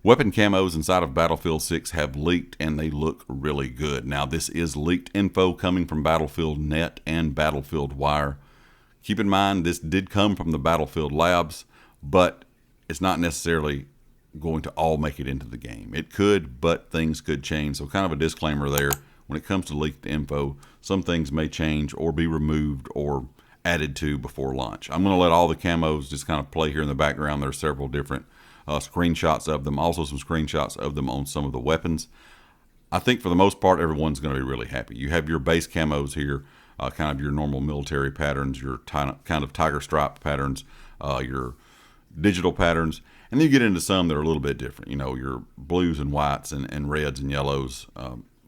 Weapon camos inside of Battlefield 6 have leaked, and they look really good. Now, this is leaked info coming from Battlefield Net and Battlefield Wire. Keep in mind, this did come from the Battlefield Labs, but it's not necessarily going to all make it into the game. It could, but things could change. So kind of a disclaimer there. When it comes to leaked info, some things may change or be removed or added to before launch. I'm going to let all the camos just kind of play here in the background. There are several different screenshots of them, also some screenshots of them on some of the weapons. I think for the most part, everyone's going to be really happy. You have your base camos here, kind of your normal military patterns, your kind of tiger stripe patterns, your digital patterns, and then you get into some that are a little bit different. You know, your blues and whites and reds and yellows.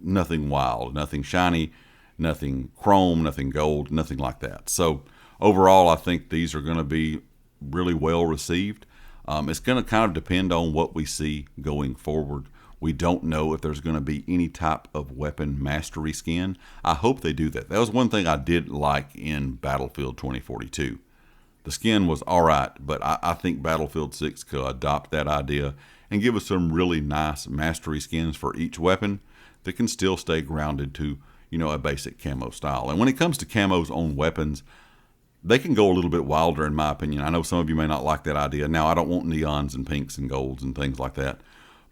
Nothing wild, nothing shiny, nothing chrome, nothing gold, nothing like that. So overall, I think these are going to be really well received. It's going to kind of depend on what we see going forward. We don't know if there's going to be any type of weapon mastery skin. I hope they do that. That was one thing I did like in Battlefield 2042. The skin was all right, but I think Battlefield 6 could adopt that idea and give us some really nice mastery skins for each weapon that can still stay grounded to, you know, a basic camo style. And when it comes to camos on weapons, they can go a little bit wilder, in my opinion. I know some of you may not like that idea. Now, I don't want neons and pinks and golds and things like that,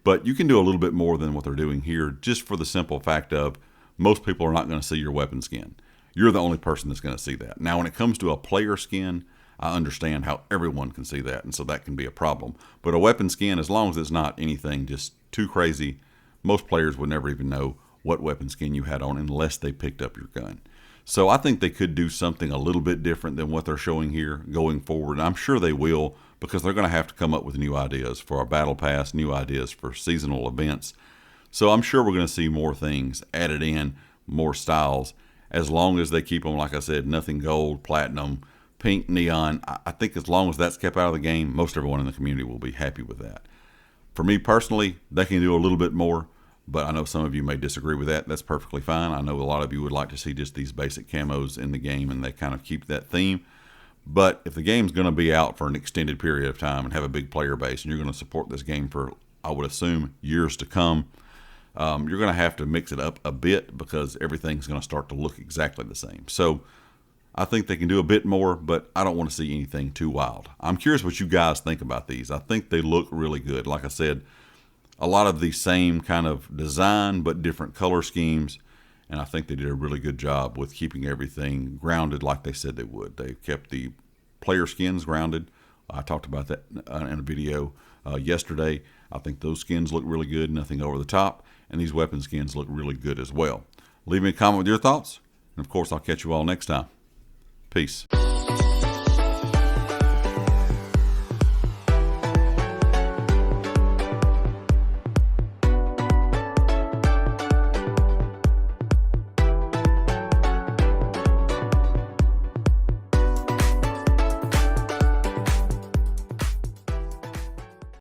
but you can do a little bit more than what they're doing here, just for the simple fact of most people are not going to see your weapon skin. You're the only person that's going to see that. Now, when it comes to a player skin, I understand how everyone can see that, and so that can be a problem. But a weapon skin, as long as it's not anything just too crazy, most players would never even know what weapon skin you had on unless they picked up your gun. So I think they could do something a little bit different than what they're showing here going forward. And I'm sure they will, because they're going to have to come up with new ideas for our Battle Pass, new ideas for seasonal events. So I'm sure we're going to see more things added in, more styles, as long as they keep them, like I said, nothing gold, platinum, pink, neon. I think as long as that's kept out of the game, most everyone in the community will be happy with that. For me personally, they can do a little bit more, but I know some of you may disagree with that. That's perfectly fine. I know a lot of you would like to see just these basic camos in the game, and they kind of keep that theme. But if the game's going to be out for an extended period of time and have a big player base, and you're going to support this game for, I would assume, years to come, you're going to have to mix it up a bit, because everything's going to start to look exactly the same. So I think they can do a bit more, but I don't want to see anything too wild. I'm curious what you guys think about these. I think they look really good. Like I said, a lot of the same kind of design, but different color schemes. And I think they did a really good job with keeping everything grounded like they said they would. They kept the player skins grounded. I talked about that in a video yesterday. I think those skins look really good, nothing over the top. And these weapon skins look really good as well. Leave me a comment with your thoughts. And of course, I'll catch you all next time. Peace.